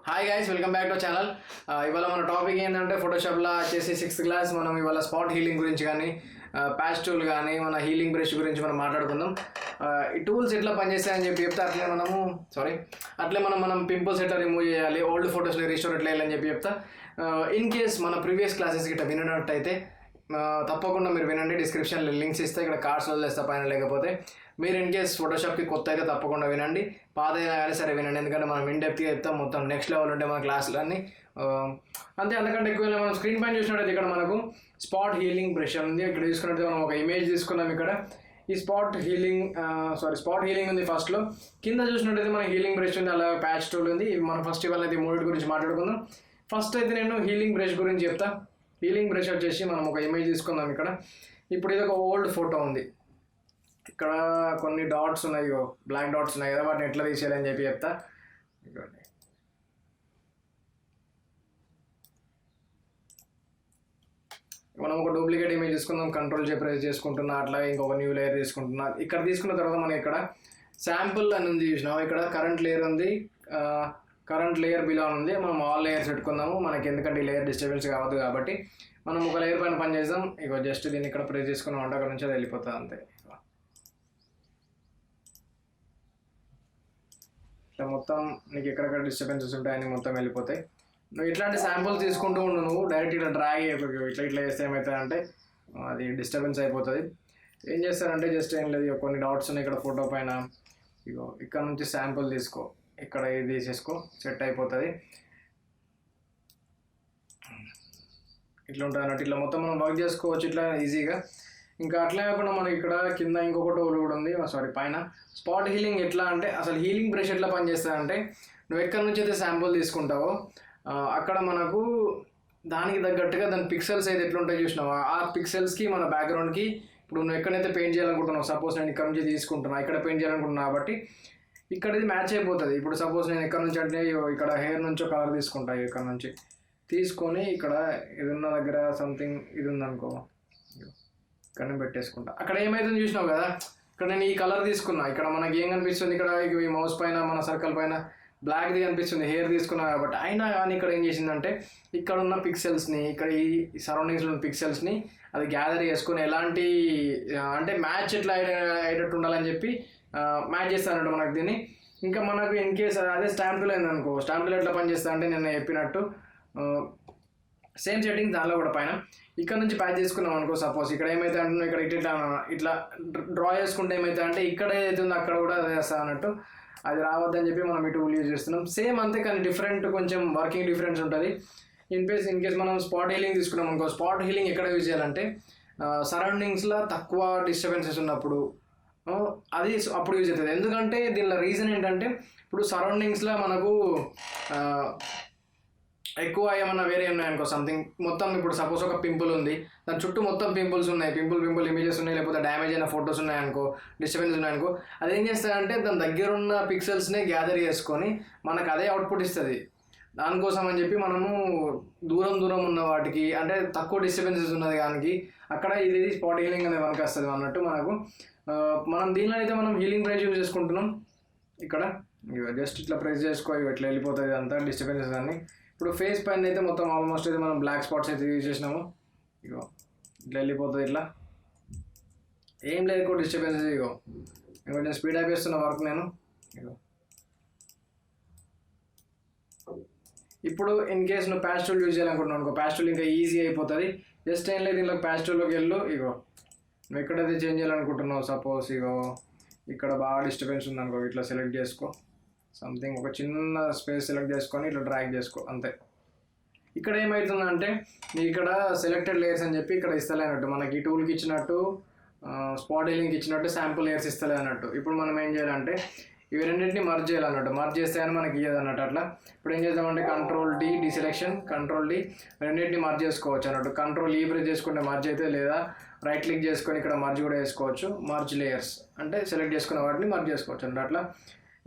Hi guys, welcome back to channel. ఇవాళ మన topic ఏంటంటే ఫోటోషాప్లో వచ్చేసి 6th క్లాస్ మనం ఇవాళ స్పాట్ హీలింగ్ గురించి కానీ ప్యాచ్ టూల్ కానీ మన హీలింగ్ బ్రష్ గురించి మనం మాట్లాడుకుందాం. ఈ టూల్స్ ఎట్లా పనిచేస్తాయని చెప్తే అట్లే మనం పింపుల్స్ ఎట్లా రిమూవ్ చేయాలి, ఓల్డ్ ఫొటోస్లో రీస్టోర్ ఎట్లా వేయాలని చెప్తా. ఇన్ కేస్ మన ప్రీవియస్ క్లాసెస్ గిట్ట వినట్టయితే తప్పకుండా మీరు వినండి. డిస్క్రిప్షన్లో లింక్స్ ఇస్తే ఇక్కడ కార్డ్స్ వదిలేస్తా పైన. లేకపోతే మీరు ఇన్ కేస్ ఫోటోషాప్కి కొత్త అయితే తప్పకుండా వినండి, పాత అయినా కానీ సరే వినండి. ఎందుకంటే మనం ఇన్ డెప్త్గా చెప్తాం, మొత్తం నెక్స్ట్ లెవెల్ ఉంటాయి మన క్లాసులు అన్నీ. అంతకంటే ఎక్కువ మనం స్క్రీన్ పైన చూసినట్టయితే ఇక్కడ మనకు స్పాట్ హీలింగ్ బ్రష్ ఉంది. ఇక్కడ చూసుకున్నట్టయితే మనం ఒక ఇమేజ్ తీసుకున్నాం. ఇక్కడ ఈ స్పాట్ హీలింగ్ ఉంది ఫస్ట్లో. కింద చూసినట్టయితే మన హీలింగ్ బ్రష్ ఉంది, అలా ప్యాచ్ టూల్ ఉంది. మనం ఫస్ట్ ఇవాళ అయితే మూడింటి గురించి మాట్లాడుకుందాం. ఫస్ట్ అయితే నేను హీలింగ్ బ్రష్ గురించి చెప్తా. హీలింగ్ బ్రష్ వచ్చేసి మనం ఒక ఇమేజ్ తీసుకుందాం. ఇక్కడ ఇప్పుడు ఇది ఒక ఓల్డ్ ఫోటో ఉంది. ఇక్కడ కొన్ని డాట్స్ ఉన్నాయి, బ్లాక్ డాట్స్ ఉన్నాయి కదా, వాటిని ఎట్లా తీసేయాలని చెప్తా. మనం ఒక డూప్లికేట్ ఇమేజ్ తీసుకుందాం, కంట్రోల్ ప్రెస్ చేసుకుంటున్నా, అట్లా ఇంకొక న్యూ లేయర్ తీసుకుంటున్నా. ఇక్కడ తీసుకున్న తర్వాత మనం ఇక్కడ శాంపుల్ అని ఉంది చూసినాం. ఇక్కడ కరెంట్ లేయర్ ఉంది, కరెంట్ లేయర్ బిలో ఉంది. మనం ఆల్ లేయర్స్ పెట్టుకుందాము, మనకి ఎందుకంటే ఈ లేయర్ డిస్టర్బెన్స్ కావద్దు కాబట్టి మనం ఒక లేయర్ పైన పని చేద్దాం. ఇక జస్ట్ దీన్ని ఇక్కడ ప్రెస్ చేసుకున్నాం అంటే అక్కడ నుంచి అది వెళ్ళిపోతుంది అంతే. ఇట్లా మొత్తం నీకు ఎక్కడెక్కడ డిస్టర్బెన్సెస్ ఉంటాయని మొత్తం వెళ్ళిపోతాయి. నువ్వు ఇట్లాంటి శాంపుల్స్ తీసుకుంటూ ఉండు, నువ్వు డైరెక్ట్ ఇట్లా డ్రాగ్ అయిపోయి ఇట్లా చేస్తే ఏమవుతుందంటే అది డిస్టర్బెన్స్ అయిపోతుంది. ఏం చేస్తారంటే జస్ట్ ఏం లేదు, కొన్ని డాట్స్ ఉన్నాయి ఇక్కడ ఫోటో పైన. ఇక్కడ నుంచి శాంపుల్ తీసుకో, ఇక్కడ ఇది తీసేసుకో, సెట్ అయిపోతుంది. ఇట్లా ఉంటుంది అన్నట్టు. ఇట్లా మొత్తం మనం వర్క్ చేసుకోవచ్చు ఇట్లా ఈజీగా. ఇంకా అట్లే కాకుండా మనకి ఇక్కడ కింద ఇంకొక టూల్ కూడా ఉంది, పైన స్పాట్ హీలింగ్. ఎట్లా అంటే అసలు హీలింగ్ బ్రష్ ఎట్లా పనిచేస్తుందంటే నువ్వు ఎక్కడి నుంచి అయితే శాంపుల్ తీసుకుంటావో అక్కడ మనకు దానికి తగ్గట్టుగా దాని పిక్సెల్స్ అయితే ఎట్లుంటాయి చూసినావా, ఆ పిక్సెల్స్కి మన బ్యాక్గ్రౌండ్కి ఇప్పుడు నువ్వు ఎక్కడైతే పెయింట్ చేయాలనుకుంటున్నావు, సపోజ్ నేను ఇక్కడ నుంచి తీసుకుంటున్నా, ఇక్కడ పెయింట్ చేయాలనుకుంటున్నా కాబట్టి ఇక్కడ ఇది మ్యాచ్ అయిపోతుంది. ఇప్పుడు సపోజ్ నేను ఎక్కడ నుంచి అంటే ఇక్కడ హెయిర్ నుంచి కలర్ తీసుకుంటా, ఇక్కడ నుంచి తీసుకొని ఇక్కడ ఇది ఉన్న దగ్గర సంథింగ్ ఇది ఉందనుకో, ఇక్కడ పెట్టేసుకుంటా. అక్కడ ఏమైతుంది చూసినావు కదా, ఇక్కడ నేను ఈ కలర్ తీసుకున్నా, ఇక్కడ మనకి ఏం కనిపిస్తుంది, ఇక్కడ ఈ మౌస్ పైన మన సర్కిల్ పైన బ్లాక్ది కనిపిస్తుంది, హెయిర్ తీసుకున్నా కాబట్టి. అయినా కానీ ఇక్కడ ఏం చేసిందంటే ఇక్కడ ఉన్న పిక్సెల్స్ని, ఇక్కడ ఈ సరౌండింగ్స్లో ఉన్న పిక్సెల్స్ని అది గ్యాదర్ చేసుకొని ఎలాంటి అంటే మ్యాచ్ ఎట్లా అయ్యేటట్టు ఉండాలని చెప్పి మ్యాచ్ చేస్తానంట మనకు దీన్ని. ఇంకా మనకు ఇన్ కేస్ అదే స్టాంప్ టూల్ అయిందనుకో, స్టాంప్ టూల్ ఎట్లా పనిచేస్తా అంటే నేను చెప్పినట్టు సేమ్ సెట్టింగ్ దానిలో కూడా పైన ఇక్కడ నుంచి ప్యాచ్ చేసుకున్నాం అనుకో. సపోజ్ ఇక్కడ ఏమైతే అంటున్నా, ఇక్కడ ఇట్లా డ్రా చేసుకుంటే ఏమైతే అంటే ఇక్కడ ఏదైతే ఉందో అక్కడ కూడా అదే చేస్తా అన్నట్టు. అది రావద్దని చెప్పి మనం ఈ టూల్ యూజ్ చేస్తున్నాం. సేమ్ అంతే, కానీ డిఫరెంట్, కొంచెం వర్కింగ్ డిఫరెన్స్ ఉంటుంది. ఇన్ కేస్ మనం స్పాట్ హీలింగ్ తీసుకున్నాం అనుకో, స్పాట్ హీలింగ్ ఎక్కడ యూజ్ చేయాలంటే సరౌండింగ్స్లో తక్కువ డిస్టర్బెన్సెస్ ఉన్నప్పుడు అది అప్పుడు యూజ్ అవుతుంది. ఎందుకంటే దీనిలో రీజన్ ఏంటంటే ఇప్పుడు సరౌండింగ్స్లో మనకు ఎక్కువ ఏమన్నా వేరే ఉన్నాయనుకో, సంథింగ్ మొత్తం ఇప్పుడు సపోజ్ ఒక పింపుల్ ఉంది, దాని చుట్టూ మొత్తం పింపుల్స్ ఉన్నాయి, పింపుల్ ఇమేజెస్ ఉన్నాయి, లేకపోతే డ్యామేజ్ అయిన ఫొటోస్ ఉన్నాయనుకో, డిస్టర్బెన్స్ ఉన్నాయనుకో, అదేం చేస్తారంటే దాని దగ్గర ఉన్న పిక్సెల్స్నే గ్యాదర్ చేసుకొని మనకు అదే అవుట్పుట్ ఇస్తుంది. దానికోసం అని చెప్పి మనము దూరం ఉన్న వాటికి అంటే తక్కువ డిస్టర్బెన్సెస్ ఉన్నది కానీ అక్కడ ఇది స్పాట్ హీలింగ్ అనేది మనకు వస్తుంది అన్నట్టు. మనం దీనిలో అయితే మనం హీలింగ్ బ్రష్ యూజ్ చేసుకుంటున్నాం. ఇక్కడ జస్ట్ ఇట్లా ప్రెస్ చేసుకో, ఇట్లా వెళ్ళిపోతుంది అంతా డిస్టర్బెన్సెస్ అన్నీ. ఇప్పుడు ఫేస్ పైన అయితే మొత్తం ఆల్మోస్ట్ అయితే మనం బ్లాక్ స్పాట్స్ అయితే యూజ్ చేసినాము. ఇట్లా వెళ్ళిపోతుంది, ఇట్లా ఏం లేదు డిస్టర్బెన్సెస్. కొంచెం స్పీడ్ అయిపోతున్న వర్క్ నేను. ఇప్పుడు ఇన్ కేస్ నువ్వు ప్యాచ్ టూల్ యూజ్ చేయాలనుకుంటున్నావు అనుకో, ప్యాచ్ టూల్ ఇంకా ఈజీ అయిపోతుంది. జస్ట్ ఏం లేదు, దీనిలో ప్యాచ్ టూల్లోకి వెళ్ళు. నువ్వు ఎక్కడైతే చేంజ్ చేయాలనుకుంటున్నావు, సపోజ్ ఇక్కడ బాగా డిస్టర్బెన్స్ ఉందనుకో, ఇట్లా సెలెక్ట్ చేసుకో, సంథింగ్ ఒక చిన్న స్పేస్ సెలెక్ట్ చేసుకొని ఇట్లా డ్రాగ్ చేసుకో అంతే. ఇక్కడ ఏమవుతుందంటే ఇక్కడ సెలెక్టెడ్ లేయర్స్ అని చెప్పి ఇక్కడ ఇస్తలేనట్టు, మనకి ఈ టూల్కి ఇచ్చినట్టు స్పాట్ హీలింగ్కి ఇచ్చినట్టు శాంపుల్ లేయర్స్ ఇస్తలే అన్నట్టు. ఇప్పుడు మనం ఏం చేయాలంటే ఇవి రెండింటిని మర్జ్ చేయాలన్నట్టు, మర్జ్ చేస్తే అని మనకి ఇయ్యదు అన్నట్టు. అట్లా ఇప్పుడు ఏం చేద్దామంటే control D selection, control D, రెండింటిని మర్జ్ చేసుకోవచ్చు అన్నట్టు. కంట్రోల్ ఈ ప్రెస్ చేసుకుంటే మర్జ్ అయితే, లేదా రైట్ క్లిక్ చేసుకొని ఇక్కడ మర్జ్ కూడా చేసుకోవచ్చు. మర్జ్ లేయర్స్ అంటే సెలెక్ట్ చేసుకున్న వాటిని మర్జ్ చేసుకోవచ్చు అన్నట్టు. అట్లా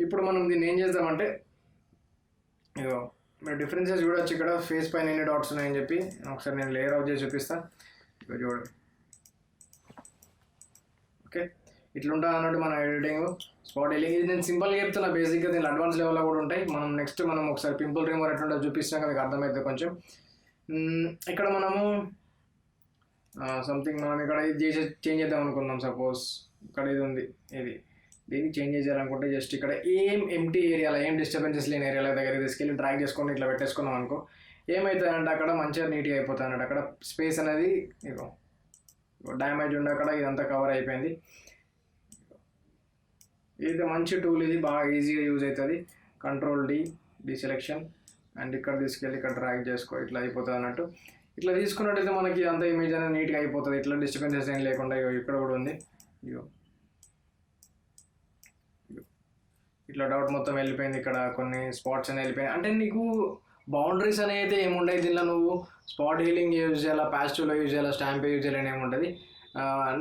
ఇప్పుడు మనం దీన్ని ఏం చేద్దామంటే మీరు డిఫరెన్సెస్ చూడొచ్చు. ఇక్కడ ఫేస్ పైన ఎన్ని డాట్స్ ఉన్నాయని చెప్పి ఒకసారి నేను లేయర్ అవుట్ చేసి చూపిస్తాను. చూడండి. ఓకే, ఇట్లా ఉంటుంది అన్నట్టు మన ఎడిటింగ్ స్పాట్ హీలింగ్. ఇది నేను సింపుల్గా చెప్తున్నా, బేసిక్గా దీని అడ్వాన్స్ లెవెల్లో కూడా ఉంటాయి. నెక్స్ట్ మనం ఒకసారి పింపుల్ రిమూవర్ ఎట్లా ఉంటుందో చూపిస్తాం, మీకు అర్థమవుతుంది కొంచెం. ఇక్కడ మనము సంథింగ్ మనం ఇక్కడ ఇది చేంజ్ చేద్దాం అనుకుందాం. సపోజ్ ఇక్కడ ఇది ఉంది, దీన్ని చేంజ్ చేయాలనుకుంటే జస్ట్ ఇక్కడ ఏం ఎంటీ ఏరియాలో, ఏం డిస్టర్బెన్సెస్ లేని ఏరియాల దగ్గర తీసుకెళ్ళి డ్రాగ్ చేసుకొని ఇట్లా పెట్టేసుకున్నాం అనుకో, ఏమవుతుందంటే అక్కడ మంచిగా నీట్గా అయిపోతుంది అన్నట్టు. అక్కడ స్పేస్ అనేది డ్యామేజ్ ఉండే అక్కడ ఇదంతా కవర్ అయిపోయింది. ఇది మంచి టూల్, ఇది బాగా ఈజీగా యూజ్ అవుతుంది. కంట్రోల్ డి సెలెక్షన్ అండ్ ఇక్కడ తీసుకెళ్ళి ఇక్కడ డ్రాగ్ చేసుకో, ఇట్లా అయిపోతుంది అన్నట్టు. ఇట్లా తీసుకున్నట్టయితే మనకి అంత ఇమేజ్ అనేది నీట్గా అయిపోతుంది, ఇట్లా డిస్టర్బెన్సెస్ ఏం లేకుండా. ఇక్కడ కూడా ఉంది, ఇట్లా డౌట్ మొత్తం వెళ్ళిపోయింది. ఇక్కడ కొన్ని స్పాట్స్ అనేవి వెళ్ళిపోయాయి. అంటే నీకు బౌండరీస్ అనేవి అయితే ఏముండవు దీనిలో. నువ్వు స్పాట్ హీలింగ్ యూజ్ చేయాలా, ప్యాస్టివ్లో యూజ్ చేయాలా, స్టాంప్ యూజ్ చేయాలని ఏముంటుంది.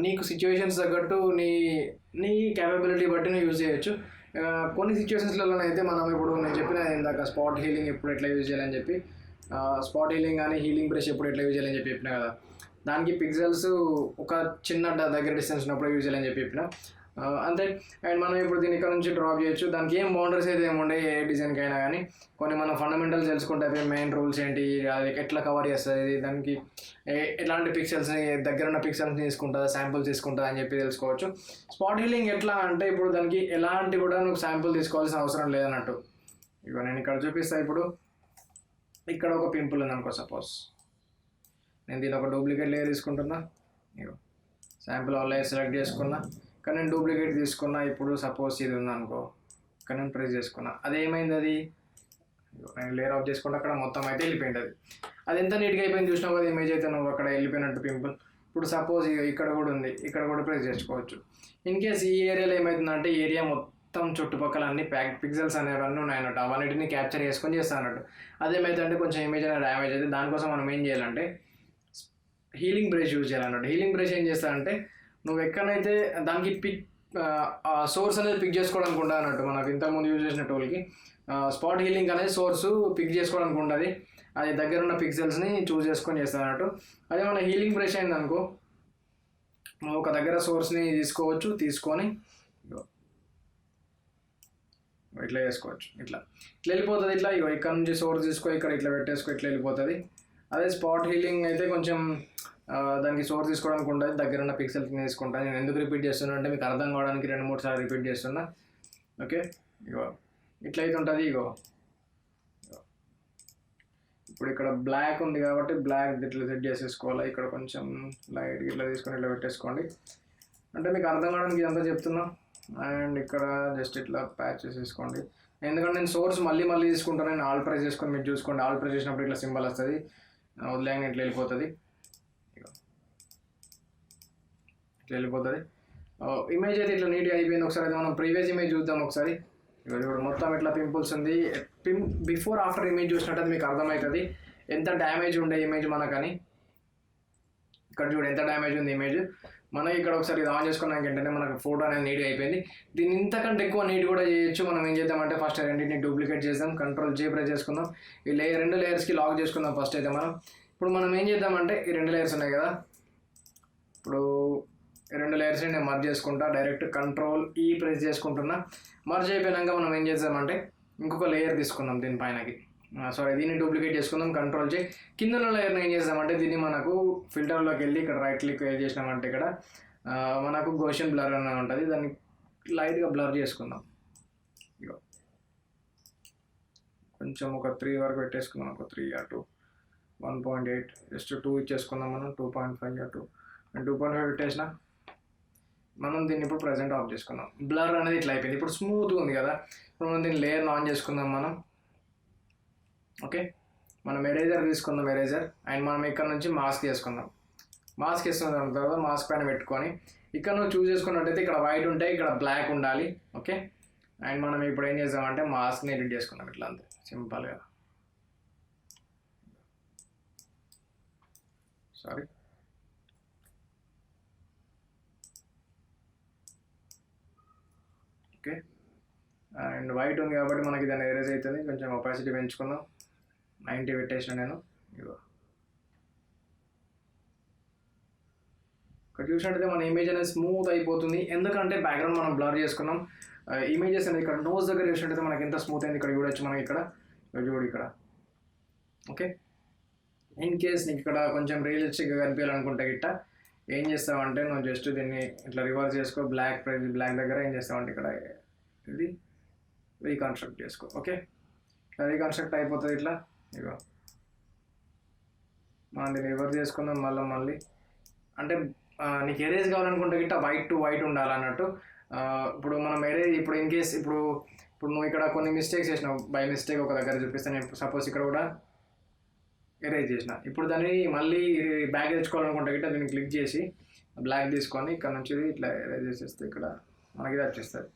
నీకు సిచ్యువేషన్స్ తగ్గట్టు నీ క్యాపబిలిటీ బట్టి నువ్వు యూజ్ చేయొచ్చు. కొన్ని సిచ్యువేషన్స్లలో అయితే మనం ఇప్పుడు నేను చెప్పిన ఇందాక స్పాట్ హీలింగ్ ఎప్పుడు ఎట్లా యూజ్ చేయాలని చెప్పి, స్పాట్ హీలింగ్ కానీ హీలింగ్ బ్రష్ ఎప్పుడు ఎట్లా యూజ్ చేయాలని చెప్పిన కదా, దానికి పిక్సెల్స్ ఒక చిన్న దగ్గర డిస్టెన్స్ ఉన్నప్పుడు యూజ్ చేయాలని చెప్పిన అంతే. అండ్ మనం ఇప్పుడు దీని ఇక్కడ నుంచి డ్రాప్ చేయొచ్చు. దానికి ఏం బౌండరీస్ అయితే ఏముండే ఏ డిజైన్కి అయినా కానీ, కొన్ని మనం ఫండమెంటల్స్ తెలుసుకుంటే మెయిన్ రూల్స్ ఏంటి, అది ఎట్లా కవర్ చేస్తుంది, దానికి ఎలాంటి పిక్సెల్స్ని దగ్గర ఉన్న పిక్సెల్స్ని తీసుకుంటుందా, శాంపుల్స్ తీసుకుంటుందా అని చెప్పి తెలుసుకోవచ్చు. స్పాట్ హీలింగ్ ఎట్లా అంటే ఇప్పుడు దానికి ఎలాంటి కూడా నువ్వు శాంపుల్ తీసుకోవాల్సిన అవసరం లేదన్నట్టు. ఇగో నేను ఇక్కడ చూపిస్తాను. ఇప్పుడు ఇక్కడ ఒక పింపుల్ ఉంది అనుకో, సపోజ్ నేను దీని ఒక డూప్లికేట్ లేయర్ తీసుకుంటున్నా. ఇగో శాంపుల్ ఆల్ లేయర్ సెలెక్ట్ చేసుకున్నా, కానీ నేను డూప్లికేట్ తీసుకున్నా. ఇప్పుడు సపోజ్ ఇది ఉందనుకో, ఇక్కడ నేను ప్రెస్ చేసుకున్నా, అదేమైంది, అది నేను లేయర్ ఆఫ్ చేసుకుంటే అక్కడ మొత్తం అయితే వెళ్ళిపోయింది. అది ఎంత నీట్గా అయిపోయింది చూసినావు కదా, ఇమేజ్ అయితే నువ్వు అక్కడ వెళ్ళిపోయినట్టు పింపుల్. ఇప్పుడు సపోజ్ ఇక్కడ కూడా ఉంది, ఇక్కడ కూడా ప్రెస్ చేసుకోవచ్చు. ఇన్ కేస్ ఈ ఏరియాలో ఏమవుతుందంటే ఏరియా మొత్తం చుట్టుపక్కల అన్ని పిక్సెల్స్ అనేవన్నీ ఉన్నాయన్నట్టు, అవన్నిటిని క్యాప్చర్ చేసుకొని చేస్తాను అన్నట్టు. అదేమైతే కొంచెం ఇమేజ్ అనేది డ్యామేజ్ అయితే దానికోసం మనం ఏం చేయాలంటే హీలింగ్ బ్రష్ యూజ్ చేయాలన్నట్టు. హీలింగ్ బ్రష్ ఏం చేస్తానంటే నువ్వు ఎక్కడైతే దానికి సోర్స్ అనేది పిక్ చేసుకోవడానికి ఉండదు అన్నట్టు. మనకు ఇంతకుముందు యూజ్ చేసిన టూల్కి స్పాట్ హీలింగ్ అనేది సోర్స్ పిక్ చేసుకోవడానికి ఉండదు, అది దగ్గర ఉన్న పిక్సెల్స్ని చూస్ చేసుకొని చేస్తాను అన్నట్టు. అదే మన హీలింగ్ బ్రష్ అయింది అనుకో, నువ్వు ఒక దగ్గర సోర్స్ని తీసుకొని ఇట్లా చేసుకోవచ్చు. ఇట్లా వెళ్ళిపోతుంది. ఇట్లా ఇక్కడ నుంచి సోర్స్ తీసుకో, ఇక్కడ ఇట్లా పెట్టేసుకో, ఇట్లా వెళ్ళిపోతుంది. అదే స్పాట్ హీలింగ్ అయితే కొంచెం దానికి సోర్స్ తీసుకోవడానికి ఉంటుంది, దగ్గర ఉన్న పిక్సెల్స్ తీసుకుంటాను. నేను ఎందుకు రిపీట్ చేస్తున్నా అంటే మీకు అర్థం కావడానికి 2-3 సార్లు రిపీట్ చేస్తున్నా. ఓకే, ఇగో ఇట్లయితే ఉంటుంది. ఇగో ఇప్పుడు ఇక్కడ బ్లాక్ ఉంది కాబట్టి బ్లాక్ ఇట్లా సెట్ చేసేసుకోవాలి. ఇక్కడ కొంచెం లైట్ ఇట్లా తీసుకొని ఇట్లా పెట్టేసుకోండి, అంటే మీకు అర్థం కావడానికి ఇదంతా చెప్తున్నా. అండ్ ఇక్కడ జస్ట్ ఇట్లా ప్యాచ్ చేసేసుకోండి. ఎందుకంటే నేను సోర్స్ మళ్ళీ తీసుకుంటాను. నేను ఆల్ ప్రెస్ చేసుకొని మీరు చూసుకోండి, ఆల్ ప్రెస్ చేసినప్పుడు ఇట్లా సింబల్ వస్తుంది, వదిలేయంగా ఇట్లా వెళ్ళిపోతుంది. ఇమేజ్ అయితే ఇట్లా నీట్గా అయిపోయింది. ఒకసారి అయితే మనం ప్రీవియస్ ఇమేజ్ చూద్దాం ఒకసారి. ఇప్పుడు మొత్తం ఇట్లా పింపుల్స్ ఉంది. బిఫోర్ ఆఫ్టర్ ఇమేజ్ చూసినట్టయితే మీకు అర్థమవుతుంది ఎంత డ్యామేజ్ ఉండే ఇమేజ్ మనకని. ఇక్కడ చూడు ఎంత డ్యామేజ్ ఉంది ఇమేజ్. మనం ఇక్కడ ఒకసారి ఇది ఆన్ చేసుకున్నాక ఏంటంటే మనకు ఫోటో అనేది నీట్గా అయిపోయింది. దీన్ని ఇంతకంటే ఎక్కువ నీట్ కూడా చేయొచ్చు. మనం ఏం చేద్దామంటే ఫస్ట్ రెండింటిని డూప్లికేట్ చేద్దాం, కంట్రోల్ J ప్రెస్ చేసుకుందాం. ఈ రెండు లేయర్స్కి లాక్ చేసుకుందాం ఫస్ట్ అయితే మనం. ఇప్పుడు మనం ఏం చేద్దామంటే ఈ 2 లేయర్స్ ఉన్నాయి కదా, ఇప్పుడు ఈ 2 లేయర్స్ని నేను మర్జ్ చేసుకుంటా. డైరెక్ట్ కంట్రోల్ E ప్రెస్ చేసుకుంటున్నా. మర్జ్ అయిపోయినాక మనం ఏం చేద్దామంటే ఇంకొక లేయర్ తీసుకుందాం దీనిపైనకి. దీన్ని డూప్లికేట్ చేసుకుందాం, కంట్రోల్ J. కింద ఉన్న లేయర్ని ఏం చేద్దామంటే దీన్ని మనకు ఫిల్టర్లోకి వెళ్ళి ఇక్కడ రైట్ క్లిక్ చేసినామంటే ఇక్కడ మనకు గోషన్ బ్లర్ అని ఉంటుంది, దాన్ని లైట్గా బ్లర్ చేసుకుందాం. ఇగో కొంచెం ఒక 3 వరకు పెట్టేసుకుందాం, ఒక 3 or 2, 1.8 జస్ట్ 2 ఇచ్చేసుకుందాం మనం. 2.5 or 2 అండ్ 2.5 పెట్టేసిన. మనం దీన్ని ఇప్పుడు ప్రజెంట్ ఆఫ్ చేసుకుందాం. బ్లర్ అనేది ఇట్లా అయిపోయింది. ఇప్పుడు స్మూత్గా ఉంది కదా, ఇప్పుడు మనం దీన్ని లేయర్ని ఆన్ చేసుకుందాం మనం. ఓకే, మనం ఎరేజర్ తీసుకుందాం, ఎరేజర్. అండ్ మనం ఇక్కడ నుంచి మాస్క్ చేసుకుందాం. మాస్క్ వేసుకున్న తర్వాత మాస్క్ పైన పెట్టుకొని ఇక్కడ నువ్వు చూస్ చేసుకున్నట్టయితే ఇక్కడ వైట్ ఉంటాయి, ఇక్కడ బ్లాక్ ఉండాలి. ఓకే, అండ్ మనం ఇప్పుడు ఏం చేద్దామంటే మాస్క్ని ఎడిట్ చేసుకుందాం ఇట్లా, అంతే సింపుల్గా. Sorry, okay. అండ్ వైట్ ఉంది కాబట్టి మనకి దాన్ని ఎరేజ్ అవుతుంది. కొంచెం ఒపాసిటీ పెంచుకుందాం, 90 పెట్టేసిన నేను. ఇగో ఇక్కడ చూసినట్టయితే మన ఇమేజ్ అనేది స్మూత్ అయిపోతుంది, ఎందుకంటే బ్యాక్గ్రౌండ్ మనం బ్లర్ చేసుకున్నాం. ఇమేజెస్ అనేది ఇక్కడ నోస్ దగ్గర చూసినట్టయితే మనకి ఎంత స్మూత్ అయింది ఇక్కడ చూడొచ్చు. మనకి ఇక్కడ చూడు ఇక్కడ. ఓకే, ఇన్ కేస్ నీకు ఇక్కడ కొంచెం రియలిస్టిక్గా కనిపించాలనుకుంటే గిట్ట ఏం చేస్తావంటే నువ్వు జస్ట్ దీన్ని ఇట్లా రివర్స్ చేసుకో. బ్లాక్ దగ్గర ఏం చేస్తావంటే ఇక్కడ ఇది రీకన్స్ట్రక్ట్ చేసుకో. ఓకే, ఇట్లా రీకన్స్ట్రక్ట్ అయిపోతుంది ఇట్లా. ఇగో మనం దీన్ని రివర్స్ చేసుకుందాం మళ్ళీ. అంటే నీకు ఎరేజ్ కావాలనుకుంటే గిట్ట వైట్ టు వైట్ ఉండాలన్నట్టు. ఇప్పుడు మనం ఎరేజ్ ఇప్పుడు ఇన్ కేస్ ఇప్పుడు నువ్వు ఇక్కడ కొన్ని మిస్టేక్స్ చేసినావు, బై మిస్టేక్ ఒక దగ్గర చూపిస్తాను. నేను సపోజ్ ఇక్కడ కూడా ఎరేజ్ చేసిన. ఇప్పుడు దాన్ని మళ్ళీ బ్యాక్ తెచ్చుకోవాలనుకుంటే గిట్ట దీన్ని క్లిక్ చేసి బ్లాక్ తీసుకొని ఇక్కడ నుంచి ఇట్లా ఎరేజ్ చేసేస్తే ఇక్కడ మనకి ఇది వచ్చేస్తుంది.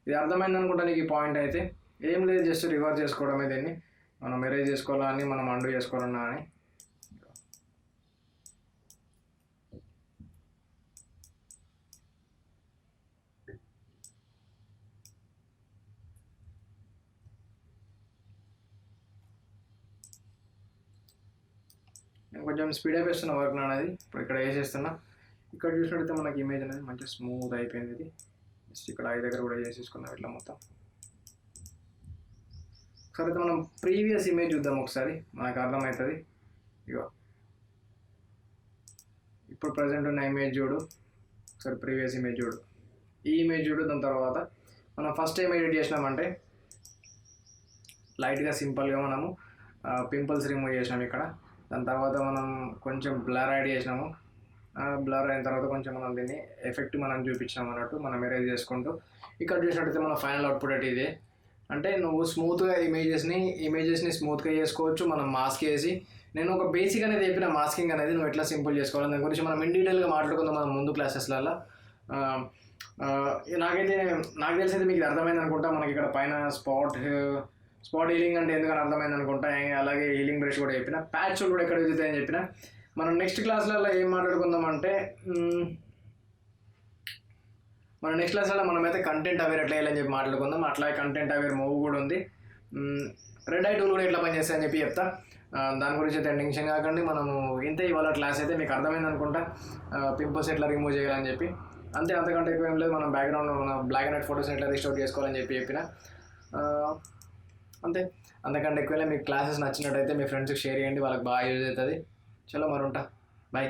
ఇది అర్థమైంది అనుకుంటా నీకు ఈ పాయింట్. అయితే ఏం లేదు, జస్ట్ రివర్స్ చేసుకోవడమే. దీన్ని మనం ఎరేజ్ చేసుకోవాలని మనం అండు చేసుకోవాలన్నా అని. నేను కొంచెం స్పీడ్ అయిపోతున్నా వర్క్ అనేది. ఇప్పుడు ఇక్కడ వేసేస్తున్నా. ఇక్కడ చూసినట్టయితే మనకి ఇమేజ్ అనేది మంచిగా స్మూత్ అయిపోయింది. ఇది జస్ట్ ఇక్కడ ఐ దగ్గర కూడా చేసేసుకున్నాం ఇట్లా మొత్తం. ఒకసారి అయితే మనం ప్రీవియస్ ఇమేజ్ చూద్దాం ఒకసారి, మనకు అర్థమవుతుంది. ఇగో ఇప్పుడు ప్రజెంట్ ఉన్న ఇమేజ్ చూడు, ఒకసారి ప్రీవియస్ ఇమేజ్ చూడు, ఈ ఇమేజ్ చూడు. దాని తర్వాత మనం ఫస్ట్ టైం ఎడిట్ చేసినామంటే లైట్గా సింపుల్గా మనము పింపుల్స్ రిమూవ్ చేసినాం ఇక్కడ. దాని తర్వాత మనం కొంచెం బ్లర్ యాడ్ చేసినాము. బ్లర్ అయిన తర్వాత కొంచెం మనం దీన్ని ఎఫెక్ట్ మనం చూపించినాం అన్నట్టు మనం ఎరేజ్ చేసుకుంటూ. ఇక్కడ చూసినట్టయితే మన ఫైనల్ అవుట్పుట్ అయితే ఇదే. అంటే నువ్వు స్మూత్గా ఇమేజెస్ని స్మూత్గా చేసుకోవచ్చు. మనం మాస్క్ వేసి నేను ఒక బేసిక్ అనేది చెప్పిన మాస్కింగ్ అనేది నువ్వు ఎట్లా సింపుల్ చేసుకోవాలి దాని గురించి మనం ఇన్ డీటెయిల్గా మాట్లాడుకుందాం మనం ముందు క్లాసెస్లలో. నాకు తెలిసి మీకు ఇది అర్థమైంది అనుకుంటా. మనకి ఇక్కడ పైన స్పాట్ హీలింగ్ అంటే ఎందుకని అర్థమైంది అనుకుంటా. అలాగే హీలింగ్ బ్రష్ కూడా చెప్పిన, ప్యాచ్ కూడా ఎక్కడ యూజ్ చెప్పిన. మనం నెక్స్ట్ క్లాస్లలో ఏం మాట్లాడుకుందాం అంటే మనమైతే కంటెంట్ అవేర్ ఎట్లా వేయాలని చెప్పి మాట్లాడుకుందాం. అట్లాగే కంటెంట్ అవేర్ మూవ్ కూడా ఉంది. రెడ్ ఐ టూల్ కూడా ఎట్లా పనిచేస్తాయని చెప్పి చెప్తా. దాని గురించి అయితే టెన్షన్ కాకండి. మనము ఇంతే ఇవాళ క్లాస్ అయితే మీకు అర్థమైంది అనుకుంటా. పింపుల్స్ ఎట్లా రిమూవ్ చేయాలని చెప్పి అంతే, అంతకంటే ఎక్కువ ఏం లేదు. మనం బ్యాక్గ్రౌండ్ మన బ్లాక్ అండ్ వైట్ ఫోటోస్ ఎట్లా రిస్టోర్ చేసుకోవాలని చెప్పిన అంతే. అంతకంటే ఎక్కువ మీకు క్లాసెస్ నచ్చినట్టయితే మీ ఫ్రెండ్స్కి షేర్ చేయండి, వాళ్ళకి బాగా యూజ్ అవుతుంది. చలో మరి ఉంటా, బాయ్.